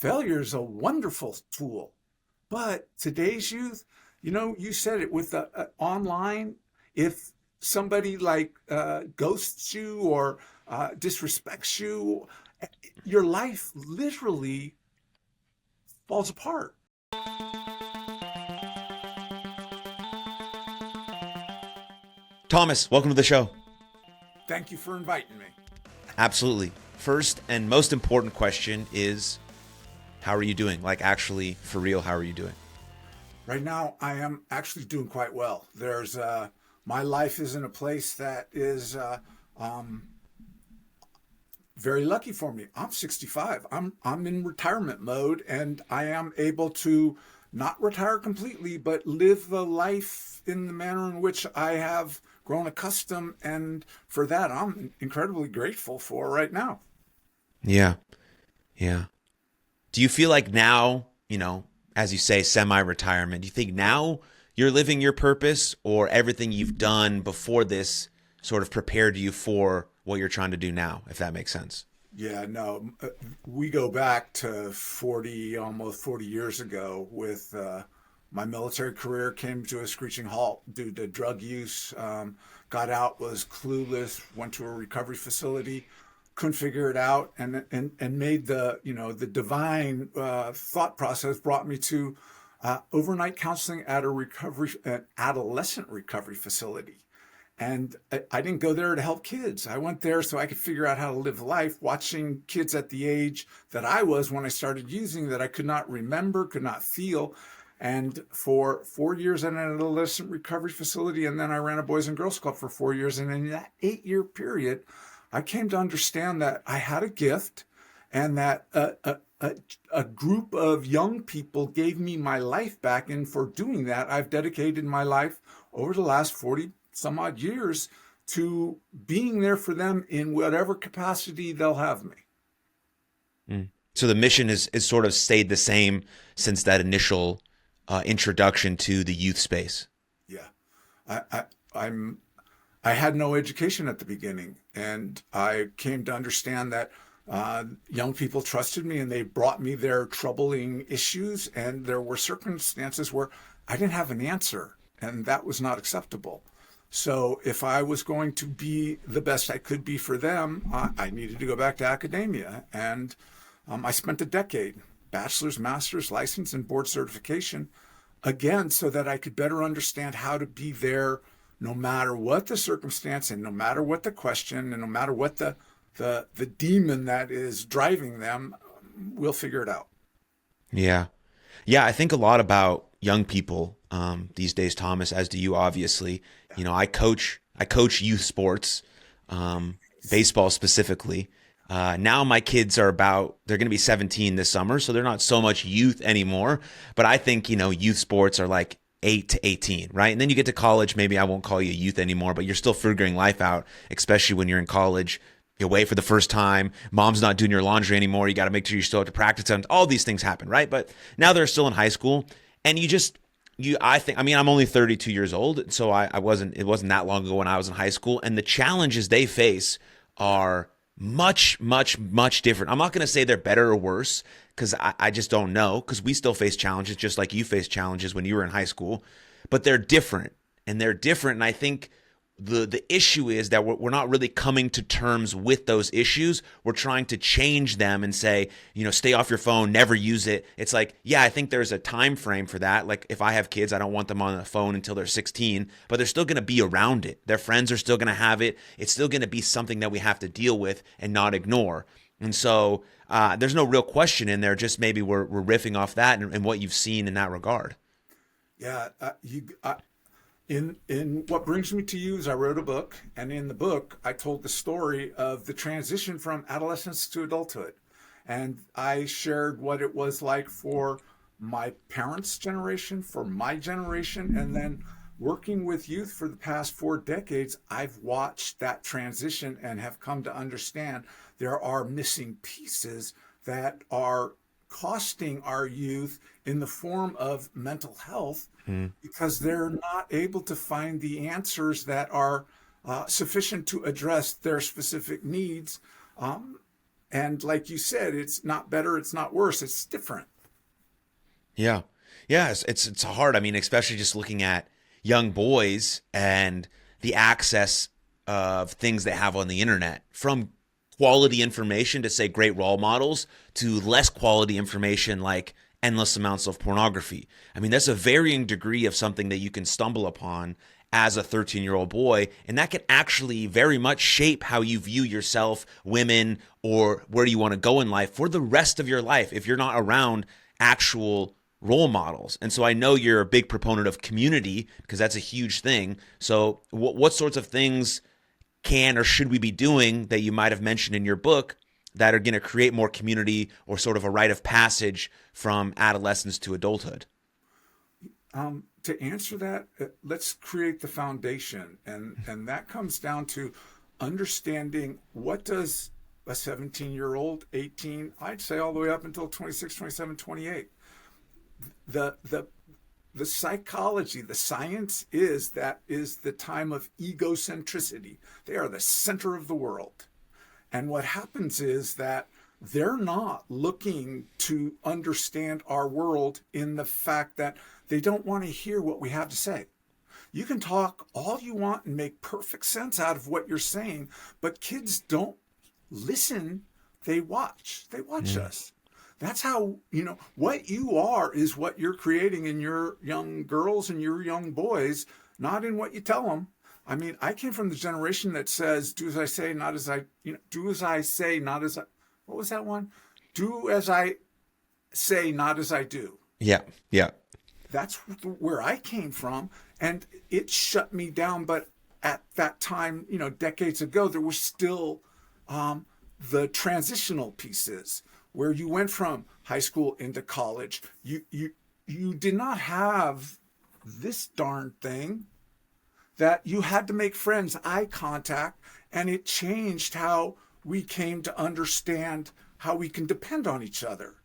Failure is a wonderful tool, but today's youth, you said it with online. If somebody like ghosts you or disrespects you, your life literally falls apart. Thomas, welcome to the show. Thank you for inviting me. Absolutely. First and most important question is, how are you doing? Like, actually, for real, how are you doing? Right now, I am actually doing quite well. My life is in a place that is um, very lucky for me. I'm 65. I'm in retirement mode, and I am able to not retire completely, but live the life in the manner in which I have grown accustomed. And for that, I'm incredibly grateful for right now. Yeah. Yeah. Do you feel like now, as you say, semi-retirement, do you think now you're living your purpose, or everything you've done before this sort of prepared you for what you're trying to do now, if that makes sense? Yeah, no, we go back to 40, almost 40 years ago with my military career came to a screeching halt due to drug use. Got out, was clueless, went to a recovery facility, couldn't figure it out, and made the divine thought process brought me to overnight counseling at an adolescent recovery facility. And I didn't go there to help kids. I went there so I could figure out how to live life, watching kids at the age that I was when I started using that I could not remember, could not feel. And for 4 years in an adolescent recovery facility, and then I ran a Boys and Girls Club for 4 years. And in that 8 year period, I came to understand that I had a gift, and that a group of young people gave me my life back. And for doing that, I've dedicated my life over the last 40 some odd years to being there for them in whatever capacity they'll have me. So the mission is sort of stayed the same since that initial introduction to the youth space. Yeah, I'm I had no education at the beginning, and I came to understand that young people trusted me, and they brought me their troubling issues, and there were circumstances where I didn't have an answer, and that was not acceptable. So if I was going to be the best I could be for them, I needed to go back to academia. And I spent a decade, bachelor's, master's, license, and board certification, again, so that I could better understand how to be there no matter what the circumstance and no matter what the question and no matter what the demon that is driving them, we'll figure it out. Yeah. Yeah, I think a lot about young people these days, Thomas, as do you, obviously. You know, I coach youth sports, baseball specifically. Now my kids they're going to be 17 this summer, so they're not so much youth anymore. But I think, youth sports are like 8 to 18, right? And then you get to college, maybe I won't call you a youth anymore, but you're still figuring life out, especially when you're in college. You're away for the first time. Mom's not doing your laundry anymore. You got to make sure you still have to practice. And all these things happen, right? But now they're still in high school, and I'm only 32 years old, so it wasn't that long ago when I was in high school, and the challenges they face are much, much, much different. I'm not going to say they're better or worse, because I just don't know, because we still face challenges just like you faced challenges when you were in high school, but they're different, and I think the issue is that we're not really coming to terms with those issues. We're trying to change them and say, stay off your phone, never use it. It's like, yeah, I think there's a time frame for that. Like, if I have kids, I don't want them on the phone until they're 16, but they're still going to be around it. Their friends are still going to have it. It's still going to be something that we have to deal with and not ignore. And so there's no real question in there. Just maybe we're riffing off that and what you've seen in that regard. Yeah, In What Brings Me to You is I wrote a book, and in the book, I told the story of the transition from adolescence to adulthood. And I shared what it was like for my parents' generation, for my generation, and then working with youth for the past 4 decades, I've watched that transition and have come to understand there are missing pieces that are costing our youth in the form of mental health because they're not able to find the answers that are sufficient to address their specific needs. And like you said, it's not better, it's not worse, it's different. Yeah. Yeah, it's hard. I mean, especially just looking at young boys and the access of things they have on the internet, from quality information to say great role models to less quality information like endless amounts of pornography. I mean, that's a varying degree of something that you can stumble upon as a 13-year-old boy, and that can actually very much shape how you view yourself, women, or where you want to go in life for the rest of your life if you're not around actual role models. And so I know you're a big proponent of community because that's a huge thing. So what sorts of things can or should we be doing that you might have mentioned in your book that are going to create more community or sort of a rite of passage from adolescence to adulthood? To answer that, let's create the foundation, and that comes down to understanding what does a 17-year-old, 18, I'd say all the way up until 26, 27, 28. The psychology, the science is that is the time of egocentricity. They are the center of the world. And what happens is that they're not looking to understand our world in the fact that they don't want to hear what we have to say. You can talk all you want and make perfect sense out of what you're saying, but kids don't listen, they watch. They watch us. That's how, what you are is what you're creating in your young girls and your young boys, not in what you tell them. I mean, I came from the generation that says, do as I say, not as I, do as I say, not as I, what was that one? Do as I say, not as I do. Yeah, yeah. That's where I came from, and it shut me down. But at that time, decades ago, there was still the transitional pieces where you went from high school into college. You did not have this darn thing that you had to make friends, eye contact, and it changed how we came to understand how we can depend on each other.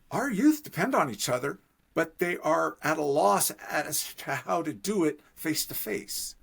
Our youth depend on each other, but they are at a loss as to how to do it face to face.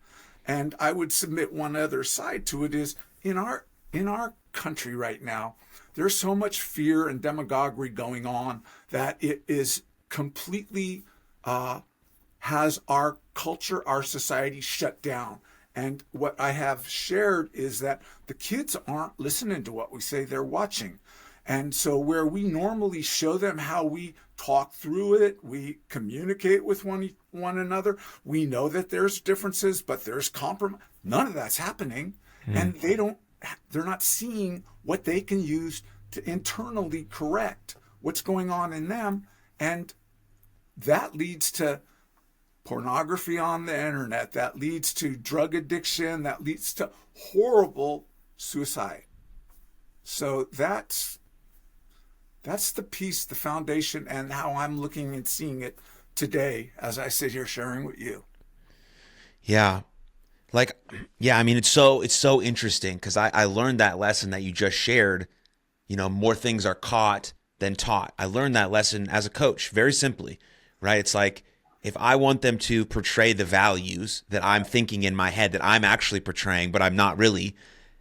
And I would submit one other side to it is in our country right now, there's so much fear and demagoguery going on that it is completely has our culture, our society shut down. And what I have shared is that the kids aren't listening to what we say, they're watching. And so where we normally show them how we talk through it, we communicate with one another, we know that there's differences, but there's compromise. None of that's happening. And they're not seeing what they can use to internally correct what's going on in them. And that leads to pornography on the internet, that leads to drug addiction, that leads to horrible suicide. So that's the piece, the foundation, and how I'm looking and seeing it today as I sit here sharing with you. Yeah. I mean, it's so interesting because I learned that lesson that you just shared. More things are caught than taught. I learned that lesson as a coach, very simply, right? It's like, if I want them to portray the values that I'm thinking in my head that I'm actually portraying, but I'm not really,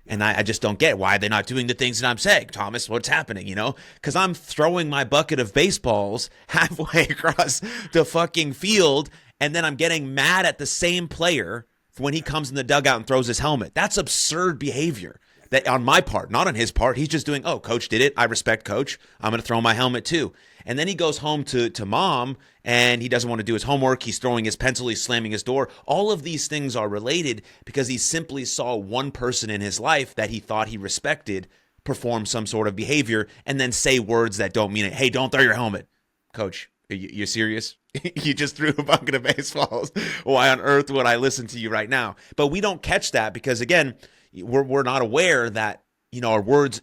and I just don't get why they're not doing the things that I'm saying. Thomas, what's happening, Because I'm throwing my bucket of baseballs halfway across the fucking field, and then I'm getting mad at the same player when he comes in the dugout and throws his helmet. That's absurd behavior. That on my part, not on his part. He's just doing, coach did it. I respect coach. I'm going to throw my helmet too. And then he goes home to mom and he doesn't want to do his homework. He's throwing his pencil. He's slamming his door. All of these things are related because he simply saw one person in his life that he thought he respected perform some sort of behavior and then say words that don't mean it. Hey, don't throw your helmet. Coach, you serious? You just threw a bucket of baseballs. Why on earth would I listen to you right now? But we don't catch that because, again, we're not aware that our words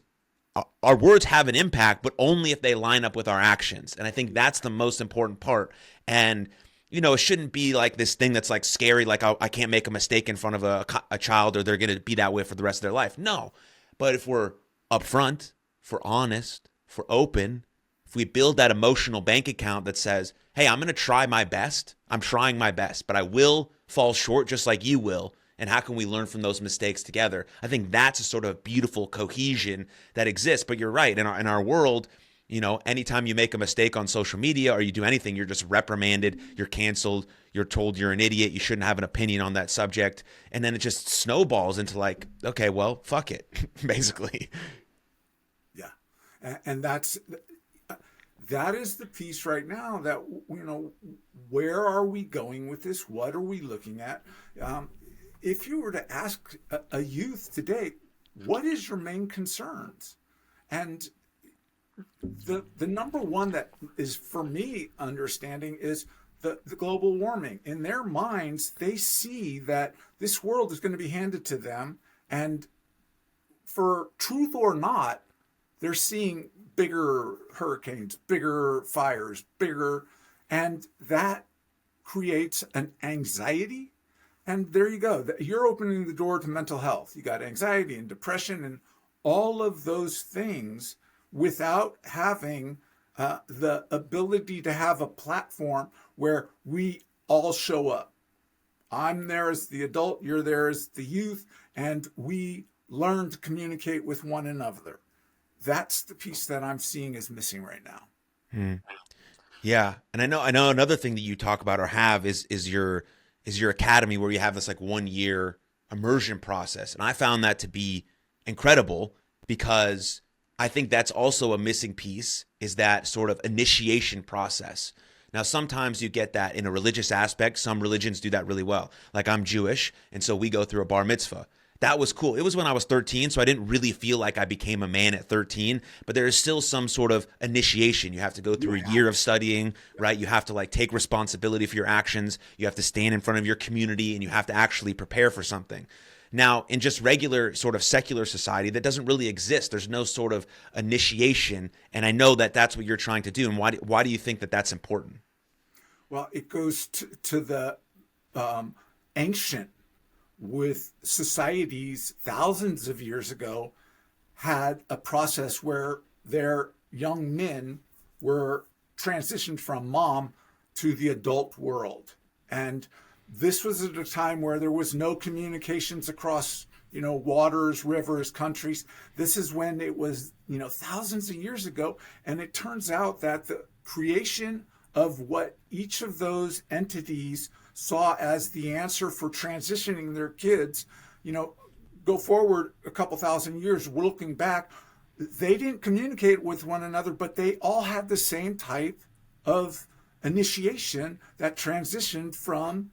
have an impact, but only if they line up with our actions. And I think that's the most important part. And it shouldn't be like this thing that's like scary, like I can't make a mistake in front of a child or they're going to be that way for the rest of their life. No, but if we're upfront, if we're honest, if we're open, if we build that emotional bank account that says, hey, I'm going to try my best. I'm trying my best, but I will fall short just like you will. and how can we learn from those mistakes together? I think that's a sort of beautiful cohesion that exists. But you're right, in our world, anytime you make a mistake on social media or you do anything, you're just reprimanded, you're canceled, you're told you're an idiot, you shouldn't have an opinion on that subject. And then it just snowballs into like, okay, well, fuck it, basically. Yeah. And that is the piece right now that, where are we going with this? What are we looking at? If you were to ask a youth today, what is your main concerns? And the number one that is, for me, understanding is the global warming. In their minds, they see that this world is going to be handed to them, and for truth or not, they're seeing bigger hurricanes, bigger fires, and that creates an anxiety. And there you go. You're opening the door to mental health. You got anxiety and depression and all of those things without having the ability to have a platform where we all show up. I'm there as the adult, you're there as the youth, and we learn to communicate with one another. That's the piece that I'm seeing is missing right now. Yeah, and I know another thing that you talk about or have is your academy, where you have this like 1 year immersion process, and I found that to be incredible because I think that's also a missing piece, is that sort of initiation process. Now, sometimes you get that in a religious aspect. Some religions do that really well. Like, I'm Jewish, and so we go through a bar mitzvah. That was cool. It was when I was 13, so I didn't really feel like I became a man at 13, but there is still some sort of initiation. You have to go through a year of studying, right? You have to like take responsibility for your actions. You have to stand in front of your community, and you have to actually prepare for something. Now, in just regular sort of secular society, that doesn't really exist. There's no sort of initiation, and I know that that's what you're trying to do. And why do you think that that's important? Well, it goes to the ancient, with societies thousands of years ago had a process where their young men were transitioned from mom to the adult world. And this was at a time where there was no communications across, waters, rivers, countries. This is when it was, thousands of years ago. And it turns out that the creation of what each of those entities saw as the answer for transitioning their kids, go forward a couple thousand years, we're looking back, they didn't communicate with one another, but they all had the same type of initiation that transitioned from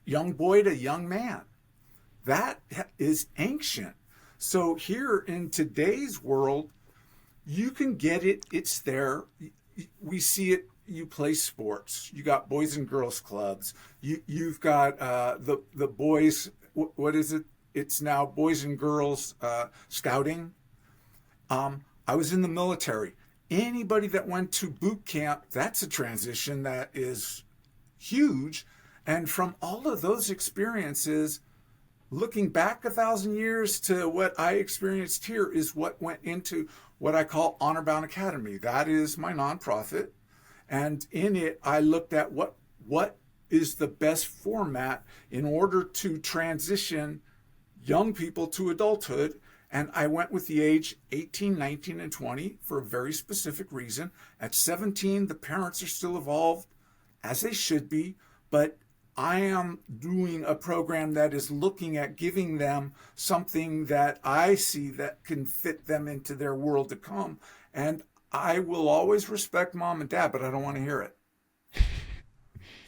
young boy to young man. That is ancient. So here in today's world, you can get it. It's there. We see it. You play sports. You got boys and girls clubs. You've got the boys. What is it? It's now boys and girls scouting. I was in the military. Anybody that went to boot camp, that's a transition that is huge. And from all of those experiences, looking back 1,000 years to what I experienced here is what went into what I call Honor Bound Academy. That is my nonprofit. And in it, I looked at what is the best format in order to transition young people to adulthood. And I went with the age 18, 19, and 20 for a very specific reason. At 17, the parents are still involved, as they should be, but I am doing a program that is looking at giving them something that I see that can fit them into their world to come. And I will always respect mom and dad, but I don't want to hear it.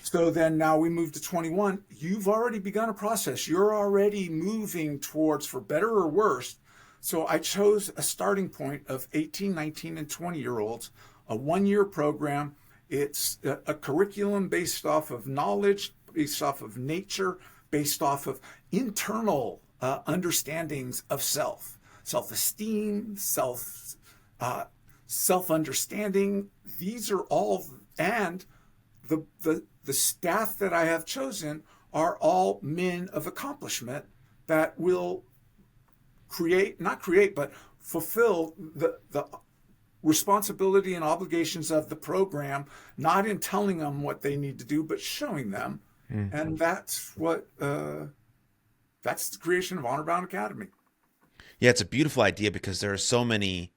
So then now we move to 21. You've already begun a process. You're already moving towards, for better or worse. So I chose a starting point of 18, 19, and 20-year-olds, a 1-year program. It's a curriculum based off of knowledge, based off of nature, based off of internal understandings of self, self-esteem, self-understanding. These are all, and the staff that I have chosen are all men of accomplishment that will but fulfill the responsibility and obligations of the program, not in telling them what they need to do, but showing them. And that's what That's the creation of Honor Bound Academy. Yeah, it's a beautiful idea because there are so many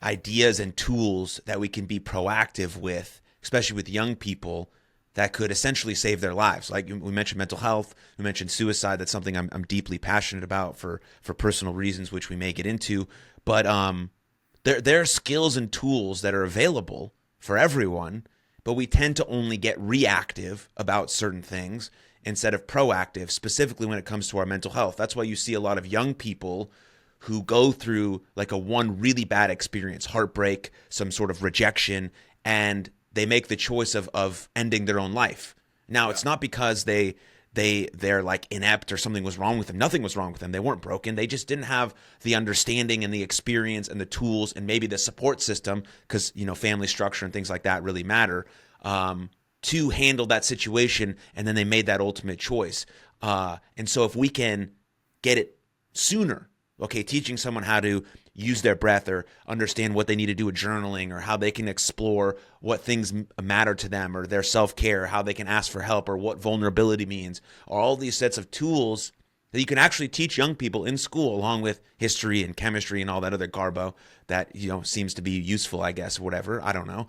ideas and tools that we can be proactive with, especially with young people, that could essentially save their lives. Like we mentioned mental health, we mentioned suicide. That's something I'm deeply passionate about for personal reasons, which we may get into. But there are skills and tools that are available for everyone, but we tend to only get reactive about certain things instead of proactive, specifically when it comes to our mental health. That's why you see a lot of young people who go through like a one really bad experience, heartbreak, some sort of rejection, and they make the choice of ending their own life. Now, it's not because they're like inept or something was wrong with them. Nothing was wrong with them. They weren't broken. They just didn't have the understanding and the experience and the tools and maybe the support system, because family structure and things like that really matter, to handle that situation. And then they made that ultimate choice. And so if we can get it sooner, okay, teaching someone how to use their breath or understand what they need to do with journaling, or how they can explore what things matter to them, or their self-care, how they can ask for help, or what vulnerability means, or all these sets of tools that you can actually teach young people in school, along with history and chemistry and all that other garbo that seems to be useful, I guess, whatever, I don't know.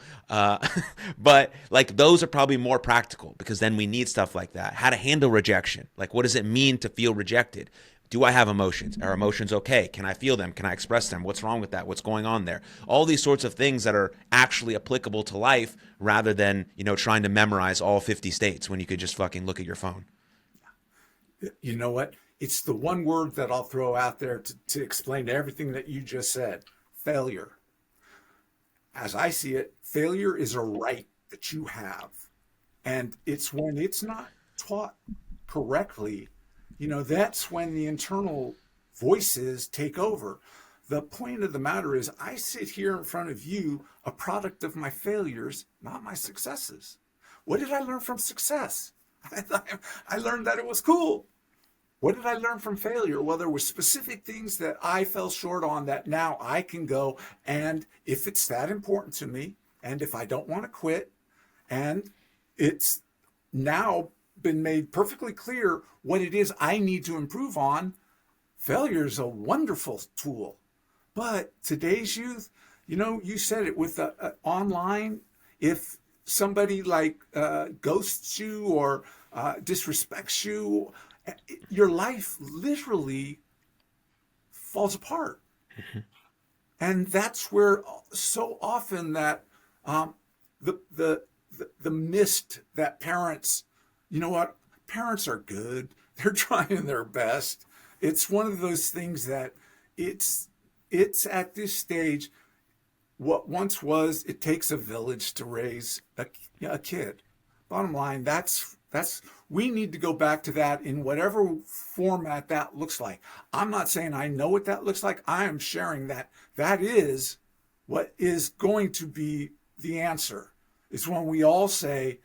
But like those are probably more practical, because then we need stuff like that. How to handle rejection. Like, what does it mean to feel rejected? Do I have emotions? Are emotions okay? Can I feel them? Can I express them? What's wrong with that? What's going on there? All these sorts of things that are actually applicable to life, rather than, trying to memorize all 50 states when you could just fucking look at your phone. You know what? It's the one word that I'll throw out there to explain everything that you just said: failure. As I see it, failure is a right that you have. And it's when it's not taught correctly, that's when the internal voices take over. The point of the matter is, I sit here in front of you, a product of my failures, not my successes. What did I learn from success? I learned that it was cool. What did I learn from failure? Well, there were specific things that I fell short on that now I can go, and if it's that important to me, and if I don't want to quit, and it's now been made perfectly clear what it is I need to improve on, failure is a wonderful tool. But today's youth, you said it with online, if somebody like ghosts you or disrespects you, your life literally falls apart. Mm-hmm. And that's where so often that the mist that parents, parents are good. They're trying their best. It's one of those things that it's at this stage, what once was, it takes a village to raise a kid. Bottom line, that's we need to go back to that in whatever format that looks like. I'm not saying I know what that looks like. I am sharing that is what is going to be the answer. It's when we all say,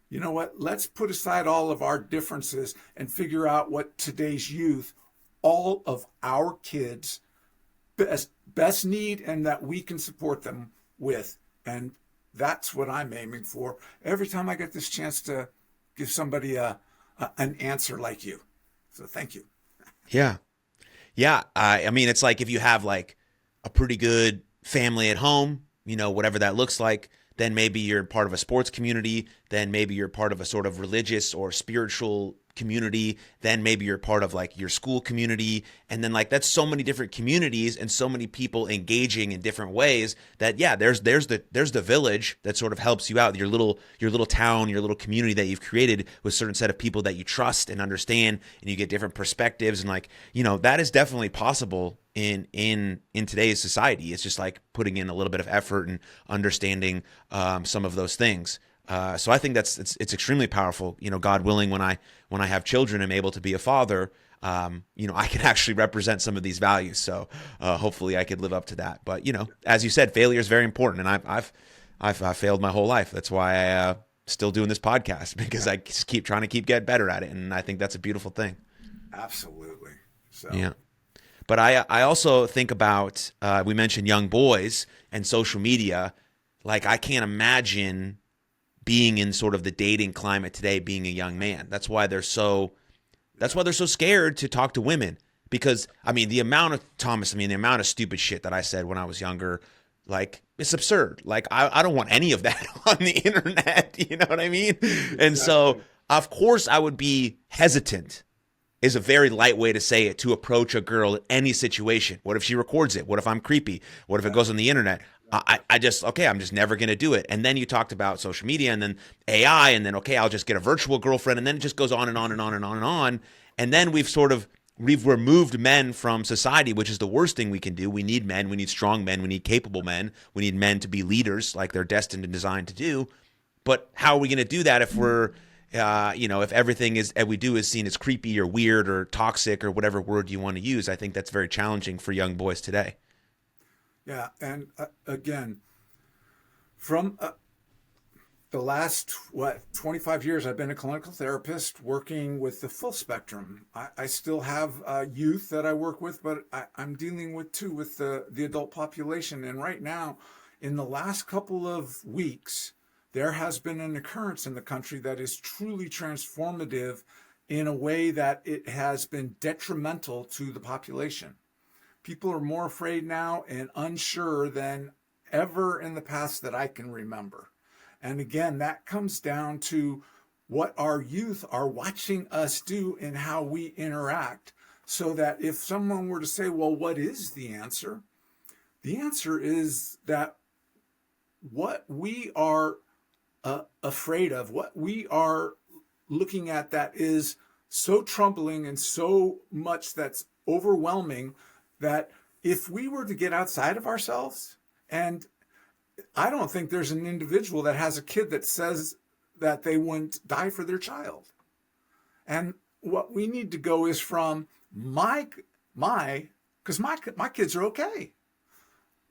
you know what, let's put aside all of our differences and figure out what today's youth, all of our kids, best need, and that we can support them with. And that's what I'm aiming for every time I get this chance to give somebody an answer like you. So thank you. Yeah. Yeah. I mean, it's like if you have like a pretty good family at home, whatever that looks like, then maybe you're part of a sports community, then maybe you're part of a sort of religious or spiritual community, then maybe you're part of like your school community, and then like that's so many different communities and so many people engaging in different ways that there's the village that sort of helps you out, your little town, your little community that you've created with a certain set of people that you trust and understand, and you get different perspectives, and like that is definitely possible in today's society. It's just like putting in a little bit of effort and understanding some of those things. So I think it's extremely powerful. God willing, when I have children, I'm able to be a father. I can actually represent some of these values. So hopefully I could live up to that. But as you said, failure is very important, and I've failed my whole life. That's why I still doing this podcast, because I just keep trying to get better at it, and I think that's a beautiful thing. Absolutely. So yeah. But I also think about we mentioned young boys and social media. Like I can't imagine being in sort of the dating climate today, being a young man. That's why they're so That's why they're so scared to talk to women. Because I mean, the amount of stupid shit that I said when I was younger, like it's absurd. Like I don't want any of that on the internet. You know what I mean? And so, Exactly. of course, I would be hesitant. Is a very light way to say it, to approach a girl in any situation. What if she records it? What if I'm creepy? What if it goes on the internet? I just, okay, I'm just never going to do it. And then you talked about social media and then AI and then, okay, I'll just get a virtual girlfriend. And then it just goes on and on and on and on and on. And then we've removed men from society, which is the worst thing we can do. We need men. We need strong men. We need capable men. We need men to be leaders like they're destined and designed to do. But how are we going to do that if if everything we do is seen as creepy or weird or toxic or whatever word you want to use? I think that's very challenging for young boys today. Yeah, and again, from the last 25 years, I've been a clinical therapist working with the full spectrum. I still have youth that I work with, but I'm dealing with too with the adult population. And right now, in the last couple of weeks, there has been an occurrence in the country that is truly transformative in a way that it has been detrimental to the population. People are more afraid now and unsure than ever in the past that I can remember. And again, that comes down to what our youth are watching us do and how we interact. So that if someone were to say, well, what is the answer? The answer is that what we are afraid of, what we are looking at that is so troubling and so much that's overwhelming that if we were to get outside of ourselves, and I don't think there's an individual that has a kid that says that they wouldn't die for their child. And what we need to go is from because my kids are okay,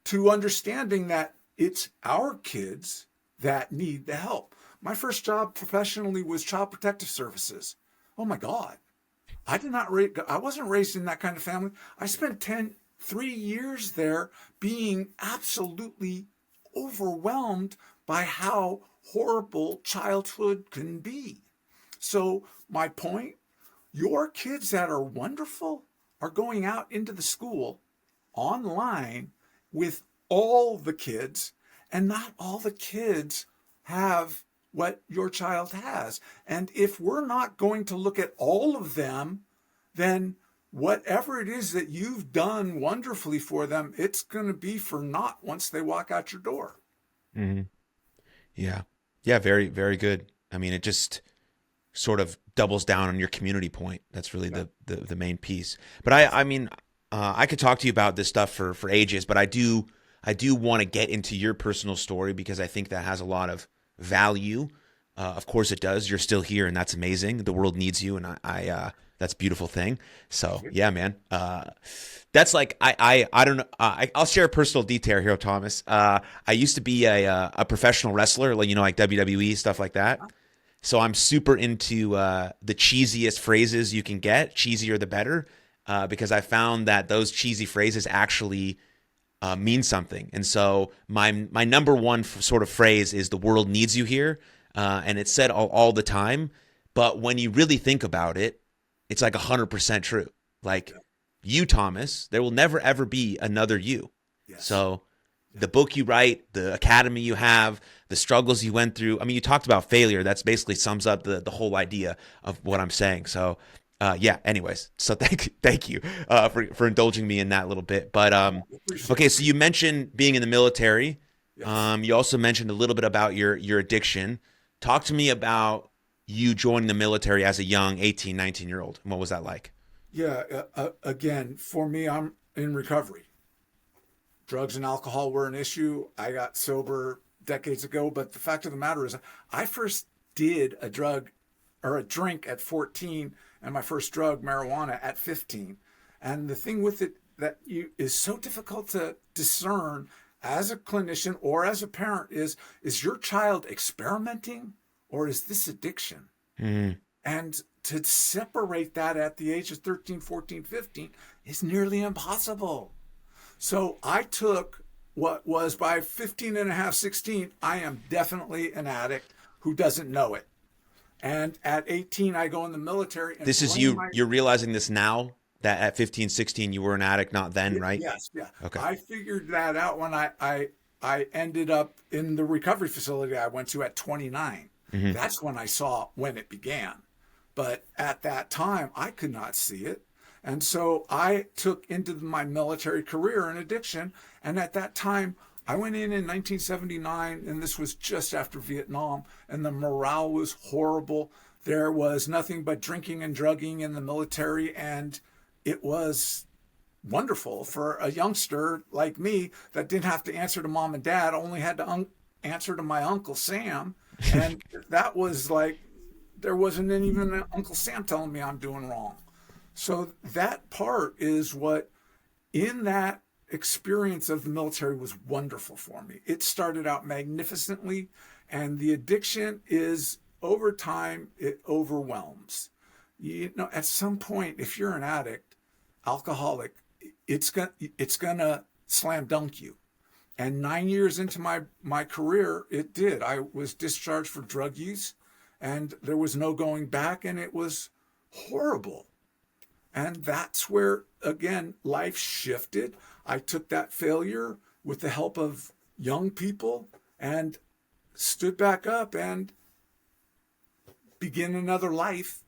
to understanding that it's our kids that need the help. My first job professionally was Child Protective Services. Oh my God. I wasn't raised in that kind of family. I spent 3 years there being absolutely overwhelmed by how horrible childhood can be. So my point, your kids that are wonderful are going out into the school online with all the kids, and not all the kids have what your child has. And if we're not going to look at all of them, then whatever it is that you've done wonderfully for them, it's going to be for naught once they walk out your door. Hmm. Yeah. Yeah. Very, very good. I mean, it just sort of doubles down on your community point. That's really Yeah. the main piece. But I mean, I could talk to you about this stuff for ages, but I do want to get into your personal story because I think that has a lot of value. Of course it does. You're still here and that's amazing. The world needs you. And I that's a beautiful thing. So yeah, man. That's like, I don't know. I'll share a personal detail here, Thomas. I used to be a professional wrestler, like, like WWE, stuff like that. So I'm super into the cheesiest phrases you can get, cheesier the better, because I found that those cheesy phrases actually mean something. And so my number one sort of phrase is "the world needs you here," and it's said all the time. But when you really think about it, it's like 100% true. Like you, Thomas, there will never ever be another you. Yes. So the book you write, the academy you have, the struggles you went through. I mean, you talked about failure. That's basically sums up the whole idea of what I'm saying. So yeah. Anyways, so thank you for indulging me in that little bit. But okay, so you mentioned being in the military. Yes. You also mentioned a little bit about your addiction. Talk to me about you joining the military as a young 18, 19-year-old. And what was that like? Yeah. Again, for me, I'm in recovery. Drugs and alcohol were an issue. I got sober decades ago, but the fact of the matter is, I first did a drug or a drink at 14, and my first drug, marijuana, at 15. And the thing with it that is so difficult to discern as a clinician or as a parent is your child experimenting or is this addiction? Mm, And to separate that at the age of 13, 14, 15 is nearly impossible. So I took what was by 15 and a half, 16, I am definitely an addict who doesn't know it. And at 18, I go in the military and This is blame you. my You're realizing this now that at 15, 16, you were an addict, not then, right? yes, yeah. Okay. I figured that out when I ended up in the recovery facility I went to at 29. Hmm. That's when I saw when it began. But at that time, I could not see it. And so I took into my military career an addiction. And at that time, I went in 1979, and this was just after Vietnam, and the morale was horrible. There was nothing but drinking and drugging in the military, and it was wonderful for a youngster like me that didn't have to answer to mom and dad, only had to answer to my Uncle Sam. And that was like, there wasn't even an Uncle Sam telling me I'm doing wrong. So that part is what, in that experience of the military, was wonderful for me. It started out magnificently, and the addiction is over time, it overwhelms. You know, at some point, if you're an addict, alcoholic, it's gonna slam dunk you. And 9 years into my career, it did. I was discharged for drug use, and there was no going back, and it was horrible. And that's where, again, life shifted. I took that failure with the help of young people and stood back up and began another life,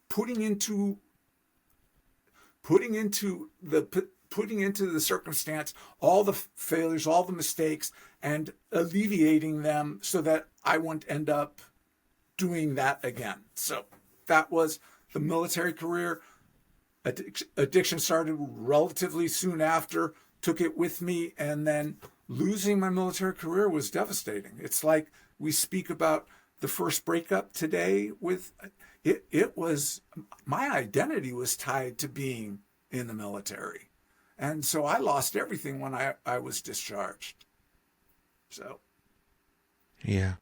putting into putting into the circumstance all the failures, all the mistakes, and alleviating them so that I wouldn't end up doing that again. So that was the military career. Addiction started relatively soon after, took it with me, and then losing my military career was devastating. It's like we speak about the first breakup today with it. It was, my identity was tied to being in the military. And so I lost everything when I was discharged. So, Yeah.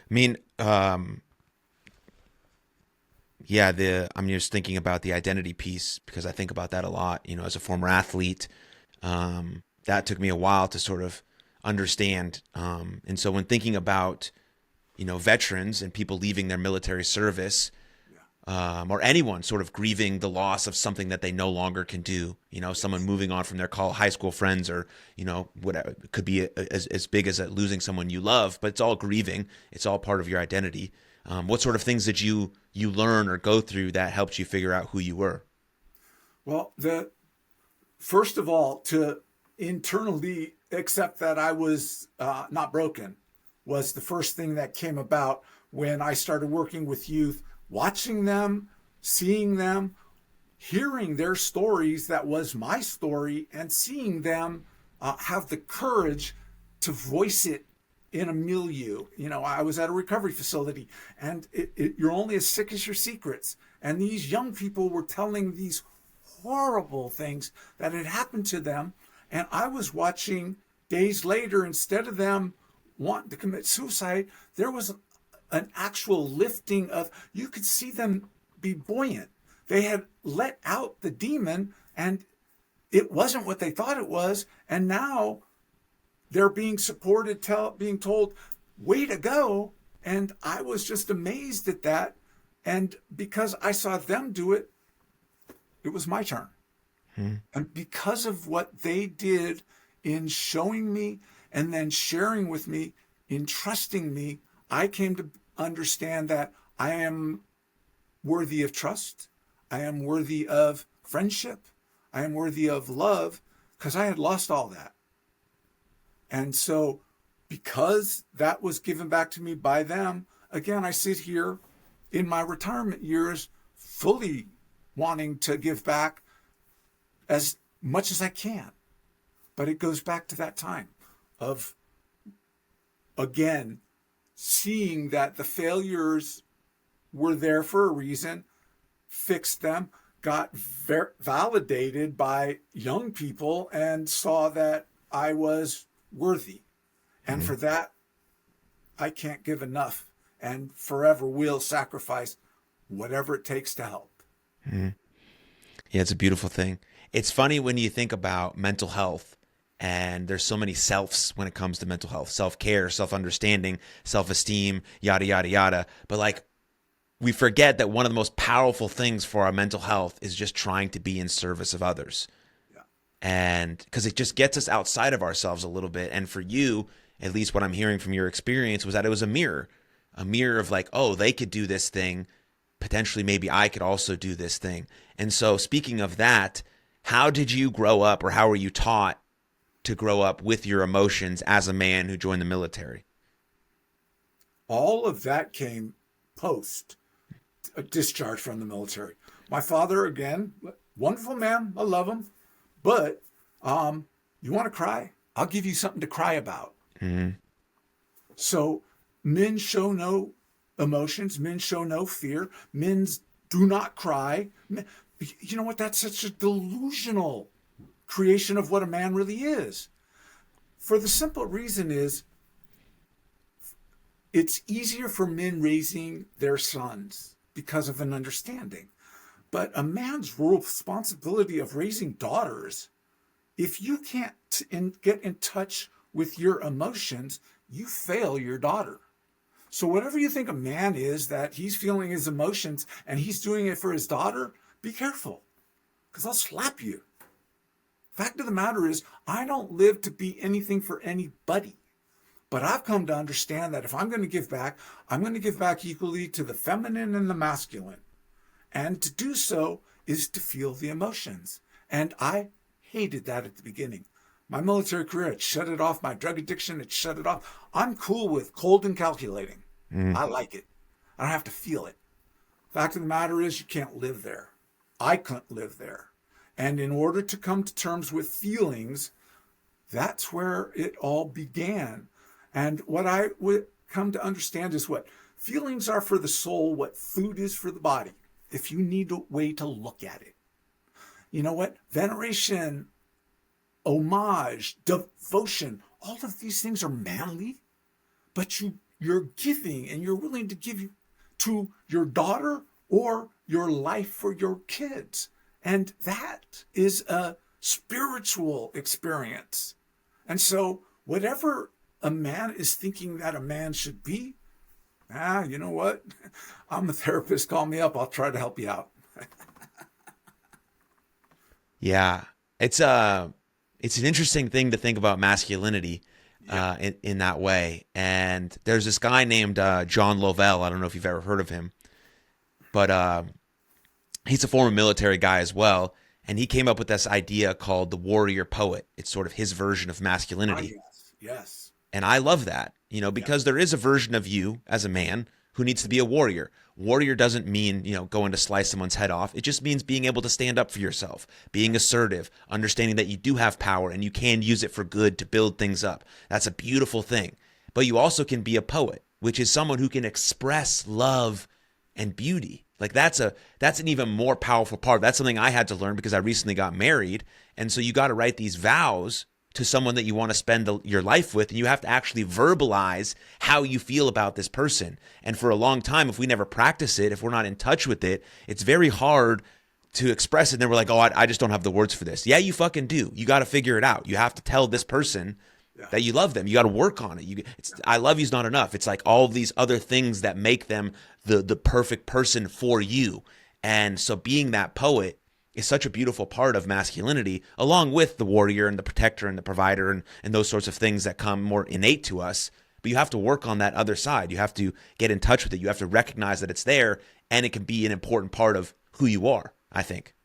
I mean, yeah, I'm just thinking about the identity piece because I think about that a lot. You know, as a former athlete, that took me a while to sort of understand. And so when thinking about, you know, veterans and people leaving their military service, or anyone sort of grieving the loss of something that they no longer can do, you know, someone moving on from their high school friends, or, you know, whatever, it could be as big as losing someone you love, but it's all grieving. It's all part of your identity. What sort of things did you learn or go through that helped you figure out who you were? well, the first of all, to internally accept that I was not broken was the first thing that came about when I started working with youth, watching them, seeing them, hearing their stories that was my story, and seeing them have the courage to voice it in a milieu. You know, I was at a recovery facility, and you're only as sick as your secrets. And these young people were telling these horrible things that had happened to them. And I was watching days later, instead of them wanting to commit suicide, there was an actual lifting of, you could see them be buoyant. They had let out the demon, and it wasn't what they thought it was. And now they're being supported, being told, way to go. And I was just amazed at that. And because I saw them do it, it was my turn. And because of what they did in showing me and then sharing with me, in trusting me, I came to understand that I am worthy of trust. I am worthy of friendship. I am worthy of love, because I had lost all that. And so, because that was given back to me by them, again, I sit here in my retirement years fully wanting to give back as much as I can. But it goes back to that time of, again, seeing that the failures were there for a reason, fixed them, got validated by young people, and saw that I was worthy. And for that, I can't give enough, and forever will sacrifice whatever it takes to help. Yeah, it's a beautiful thing. It's funny when you think about mental health And there's so many selves when it comes to mental health, self-care, self-understanding, self-esteem, yada, yada, yada. But like, we forget that one of the most powerful things for our mental health is just trying to be in service of others. Yeah. And because it just gets us outside of ourselves a little bit. And for you, at least what I'm hearing from your experience was that it was a mirror of like, oh, they could do this thing. Potentially, maybe I could also do this thing. And so speaking of that, how did you grow up, or how were you taught to grow up with your emotions as a man who joined the military? All of that came post a discharge from the military. My father, again, wonderful man. I love him. But you want to cry? I'll give you something to cry about. Mm-hmm. So men show no emotions. Men show no fear. Men do not cry. You know what? That's such a delusional creation of what a man really is. For the simple reason is it's easier for men raising their sons because of an understanding. But a man's responsibility of raising daughters, if you can't get in touch with your emotions, you fail your daughter. So whatever you think a man is, that he's feeling his emotions and he's doing it for his daughter, be careful, because I'll slap you. Fact of the matter is, I don't live to be anything for anybody. But I've come to understand that if I'm going to give back, I'm going to give back equally to the feminine and the masculine. And to do so is to feel the emotions. And I hated that at the beginning. My military career, it shut it off. My drug addiction, it shut it off. I'm cool with cold and calculating. I like it. I don't have to feel it. Fact of the matter is, you can't live there. I couldn't live there. And in order to come to terms with feelings, that's where it all began. And what I would come to understand is what feelings are for the soul, what food is for the body, if you need a way to look at it. You know what? Veneration, homage, devotion, all of these things are manly, but you're giving and you're willing to give to your daughter or your life for your kids. And that is a spiritual experience. And so whatever a man is thinking that a man should be, you know what? I'm a therapist. Call me up. I'll try to help you out. Yeah. It's an interesting thing to think about masculinity in that way. And there's this guy named John Lovell. I don't know if you've ever heard of him, but he's a former military guy as well. And he came up with this idea called the warrior poet. It's sort of his version of masculinity. Yes. And I love that, because there is a version of you as a man who needs to be a warrior. Warrior doesn't mean, going to slice someone's head off. It just means being able to stand up for yourself, being assertive, understanding that you do have power and you can use it for good to build things up. That's a beautiful thing. But you also can be a poet, which is someone who can express love and beauty. Like that's an even more powerful part. That's something I had to learn because I recently got married. And so you got to write these vows to someone that you want to spend your life with, and you have to actually verbalize how you feel about this person. And for a long time, if we never practice it, if we're not in touch with it, it's very hard to express it. And then we're like, oh, I just don't have the words for this. Yeah, you fucking do. You got to figure it out. You have to tell this person that you love them. You got to work on it. I love you's not enough. It's like all these other things that make them the perfect person for you. And so being that poet is such a beautiful part of masculinity, along with the warrior and the protector and the provider and those sorts of things that come more innate to us. But you have to work on that other side. You have to get in touch with it. You have to recognize that it's there, and it can be an important part of who you are, I think.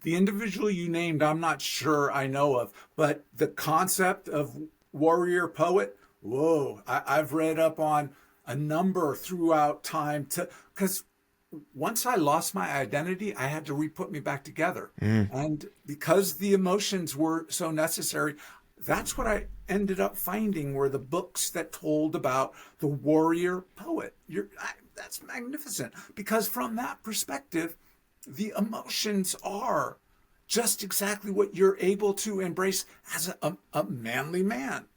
The individual you named, I'm not sure I know of, but the concept of warrior poet, whoa, I've read up on a number throughout time because once I lost my identity, I had to re-put me back together. And because the emotions were so necessary, that's what I ended up finding were the books that told about the warrior poet. That's magnificent because from that perspective, the emotions are just exactly what you're able to embrace as a manly man.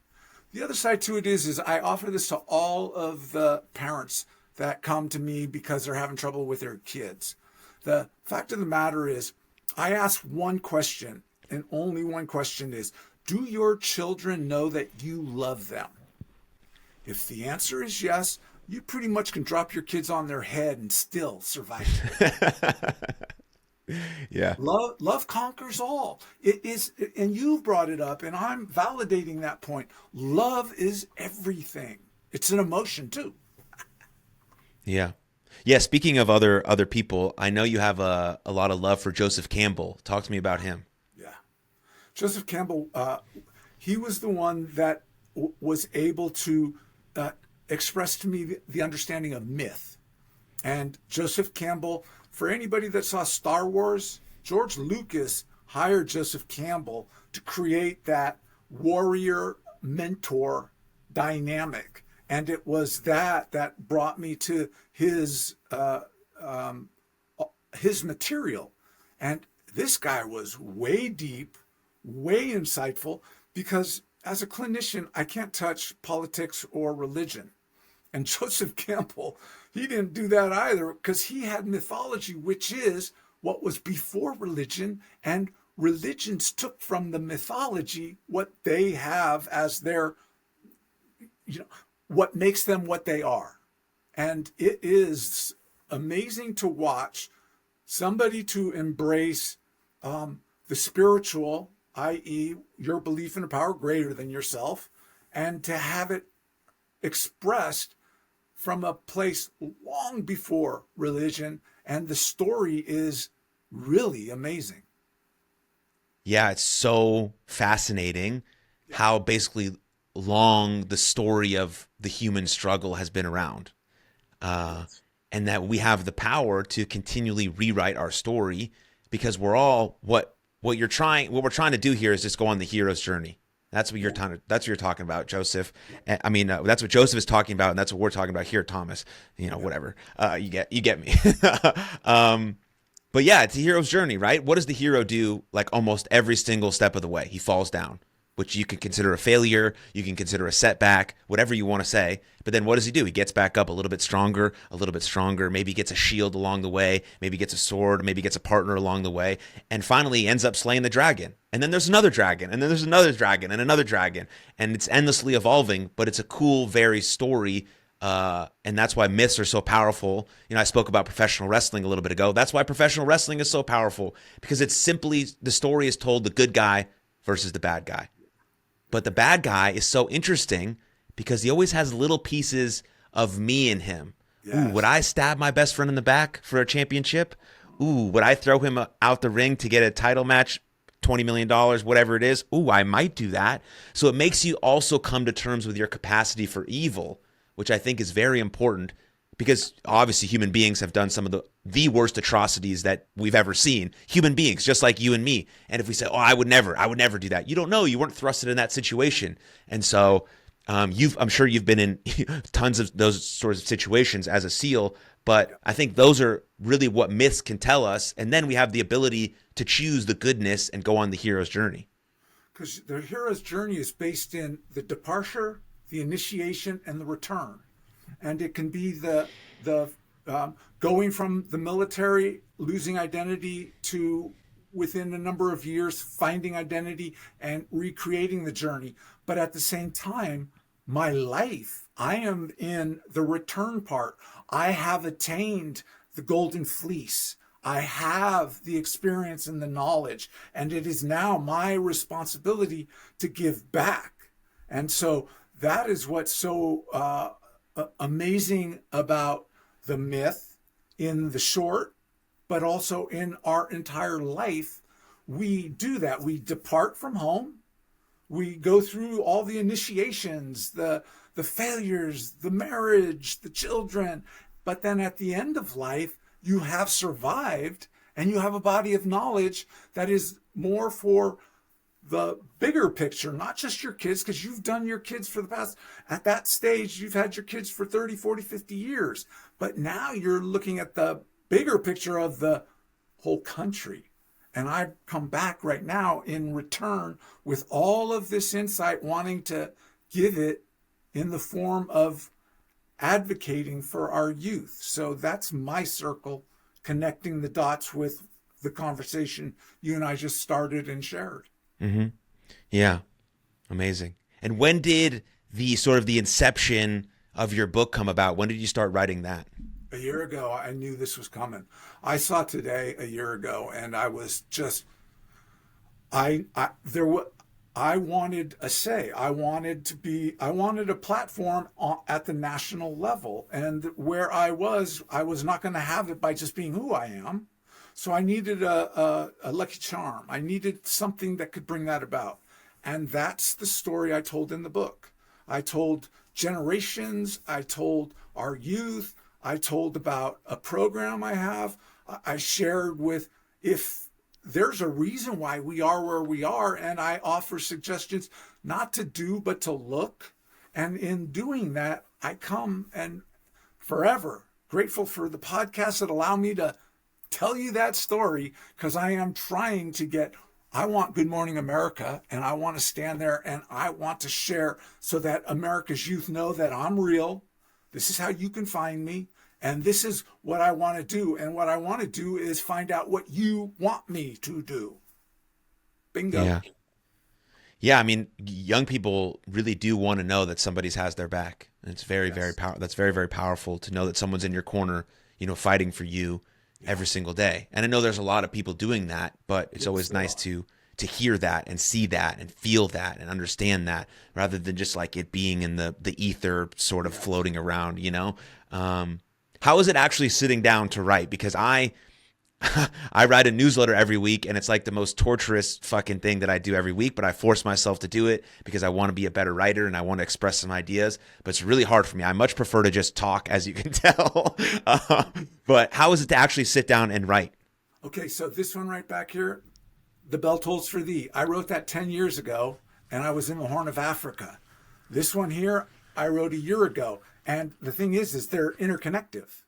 The other side to it is I offer this to all of the parents that come to me because they're having trouble with their kids. The fact of the matter is, I ask one question and only one question is, do your children know that you love them? If the answer is yes, you pretty much can drop your kids on their head and still survive today. Yeah. Love conquers all. It is, and you've brought it up, and I'm validating that point. Love is everything. It's an emotion too. Yeah. Yeah. Speaking of other people, I know you have a lot of love for Joseph Campbell. Talk to me about him. Yeah. Joseph Campbell, he was the one that was able to uh, express to me the understanding of myth. And Joseph Campbell, for anybody that saw Star Wars, George Lucas hired Joseph Campbell to create that warrior mentor dynamic. And it was that brought me to his material. And this guy was way deep, way insightful, because as a clinician, I can't touch politics or religion. And Joseph Campbell, he didn't do that either, because he had mythology, which is what was before religion, and religions took from the mythology what they have as their, what makes them what they are. And it is amazing to watch somebody to embrace the spiritual, i.e., your belief in a power greater than yourself, and to have it expressed from a place long before religion. And the story is really amazing. Yeah, it's so fascinating how basically long the story of the human struggle has been around. Uh, and that we have the power to continually rewrite our story because we're all what we're trying to do here is just go on the hero's journey. That's what you're talking about, Joseph. I mean, that's what Joseph is talking about, and that's what we're talking about here, Thomas. Whatever. You get me. But yeah, it's a hero's journey, right? What does the hero do like almost every single step of the way? He falls down, which you can consider a failure, you can consider a setback, whatever you want to say. But then what does he do? He gets back up a little bit stronger, maybe gets a shield along the way, maybe gets a sword, maybe gets a partner along the way, and finally he ends up slaying the dragon. And then there's another dragon, and then there's another dragon, and another dragon. And it's endlessly evolving, but it's a cool, very story. And that's why myths are so powerful. I spoke about professional wrestling a little bit ago. That's why professional wrestling is so powerful, because it's simply the story is told the good guy versus the bad guy. But the bad guy is so interesting because he always has little pieces of me in him. Yes. Ooh, would I stab my best friend in the back for a championship? Ooh, would I throw him out the ring to get a title match, $20 million, whatever it is? Ooh, I might do that. So it makes you also come to terms with your capacity for evil, which I think is very important, because obviously human beings have done some of the worst atrocities that we've ever seen. Human beings, just like you and me. And if we say, oh, I would never do that. You don't know. You weren't thrusted in that situation. And so I'm sure you've been in tons of those sorts of situations as a SEAL, but I think those are really what myths can tell us. And then we have the ability to choose the goodness and go on the hero's journey. Because the hero's journey is based in the departure, the initiation, and the return. And it can be the going from the military, losing identity, to within a number of years finding identity and recreating the journey. But at the same time, my life, I am in the return part. I have attained the golden fleece. I have the experience and the knowledge, and it is now my responsibility to give back. And so that is what's so amazing about the myth in the short, but also in our entire life. We do that. We depart from home. We go through all the initiations, the failures, the marriage, the children. But then at the end of life, you have survived, and you have a body of knowledge that is more for the bigger picture, not just your kids, because you've done your kids for the past, at that stage, you've had your kids for 30, 40, 50 years. But now you're looking at the bigger picture of the whole country. And I've come back right now in return with all of this insight, wanting to give it in the form of advocating for our youth. So that's my circle, connecting the dots with the conversation you and I just started and shared. Mm-hmm. Yeah. Amazing. And when did the sort of the inception of your book come about? When did you start writing that? A year ago, I knew this was coming. I saw Today a year ago, and I was just, there was, I wanted a say. I wanted a platform at the national level. And where I was not going to have it by just being who I am. So I needed a lucky charm. I needed something that could bring that about. And that's the story I told in the book. I told generations, I told our youth, I told about a program I have. I shared with, if there's a reason why we are where we are, and I offer suggestions not to do, but to look. And in doing that, I come and forever grateful for the podcasts that allow me to tell you that story, because I am trying to get, I want Good Morning America, and I want to stand there and I want to share so that America's youth know that I'm real. This is how you can find me. And this is what I want to do. And what I want to do is find out what you want me to do. Bingo. Yeah. Yeah. I mean, young people really do want to know that somebody has their back. And it's very, very powerful. That's very, very powerful to know that someone's in your corner, fighting for you every single day. And I know there's a lot of people doing that, but it's always nice to hear that and see that and feel that and understand that, rather than just like it being in the ether sort of floating around, How is it actually sitting down to write? Because I write a newsletter every week, and it's like the most torturous fucking thing that I do every week, but I force myself to do it because I want to be a better writer and I want to express some ideas, but it's really hard for me. I much prefer to just talk, as you can tell. But how is it to actually sit down and write? Okay, so this one right back here, The Bell Tolls for Thee. I wrote that 10 years ago, and I was in the Horn of Africa. This one here, I wrote a year ago. And the thing is they're interconnective.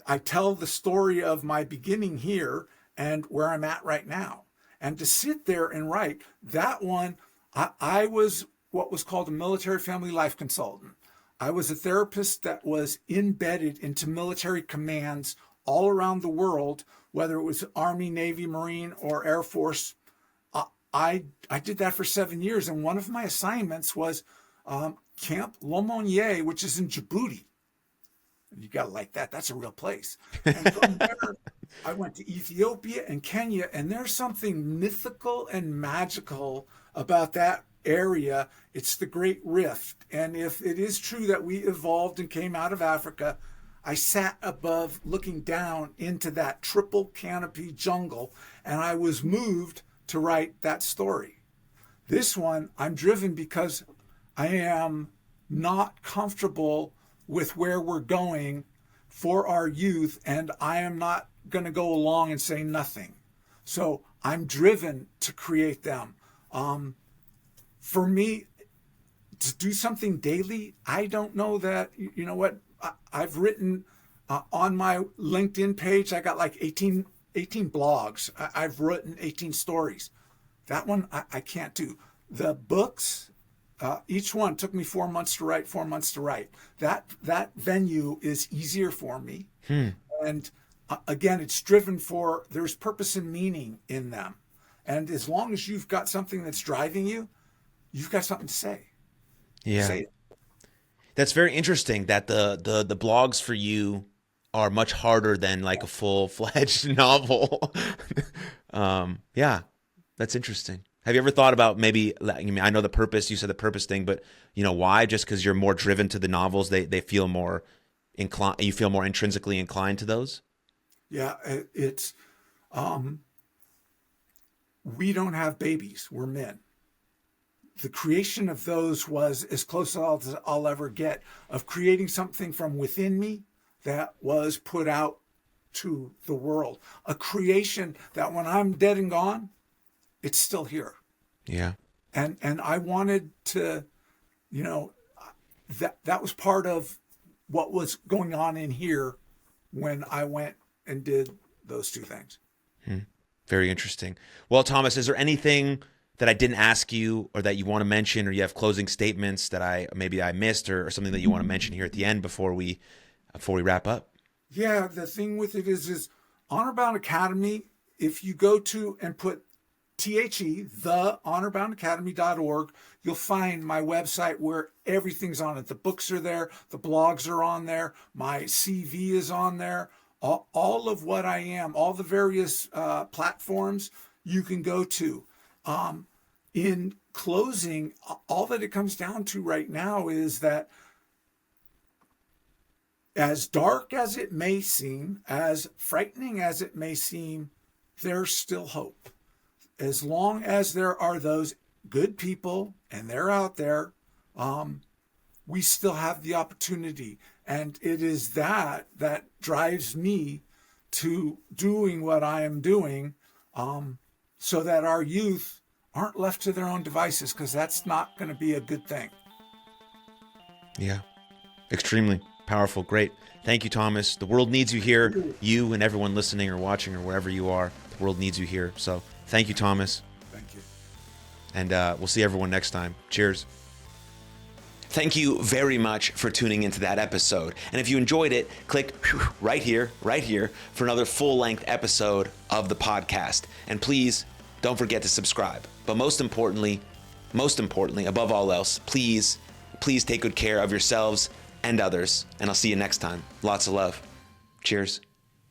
I tell the story of my beginning here and where I'm at right now. And to sit there and write that one, I was what was called a military family life consultant. I was a therapist that was embedded into military commands all around the world, whether it was Army, Navy, Marine, or Air Force. I did that for 7 years. And one of my assignments was Camp Lomonier, which is in Djibouti. You got to like that. That's a real place. And from there, I went to Ethiopia and Kenya, and there's something mythical and magical about that area. It's the Great Rift. And if it is true that we evolved and came out of Africa, I sat above looking down into that triple canopy jungle, and I was moved to write that story. This one, I'm driven because I am not comfortable with where we're going for our youth, and I am not going to go along and say nothing. So I'm driven to create them. For me, to do something daily, I don't know that, what, I've written on my LinkedIn page, I got like 18 blogs. I've written 18 stories. That one I can't do. The books, each one took me 4 months to write, That venue is easier for me. And again, it's driven for, there's purpose and meaning in them. And as long as you've got something that's driving you, you've got something to say. Yeah. Say it. That's very interesting that the blogs for you are much harder than like a full-fledged novel. Yeah, that's interesting. Have you ever thought about maybe, I know the purpose, you said the purpose thing, but why? Just because you're more driven to the novels, they feel more inclined, you feel more intrinsically inclined to those? Yeah, it's, we don't have babies, we're men. The creation of those was as close as I'll ever get of creating something from within me that was put out to the world. A creation that when I'm dead and gone, it's still here. Yeah. And I wanted to, that was part of what was going on in here when I went and did those two things. Very interesting. Well, Thomas, is there anything that I didn't ask you or that you want to mention, or you have closing statements that I missed, or something that you want to mention here at the end before we wrap up? Yeah, the thing with it is Honor Bound Academy if you go to and put the honorboundacademy.org, you'll find my website where everything's on it. The books are there, the blogs are on there, my CV is on there, all of what I am, all the various platforms you can go to. In closing, all that it comes down to right now is that, as dark as it may seem, as frightening as it may seem, there's still hope. As long as there are those good people and they're out there, we still have the opportunity. And it is that drives me to doing what I am doing, so that our youth aren't left to their own devices, because that's not going to be a good thing. Yeah, extremely powerful. Great. Thank you, Thomas. The world needs you here. You and everyone listening or watching or wherever you are, the world needs you here. So thank you, Thomas. Thank you. And we'll see everyone next time. Cheers. Thank you very much for tuning into that episode. And if you enjoyed it, click right here for another full-length episode of the podcast. And please don't forget to subscribe. But most importantly, above all else, please take good care of yourselves and others. And I'll see you next time. Lots of love. Cheers.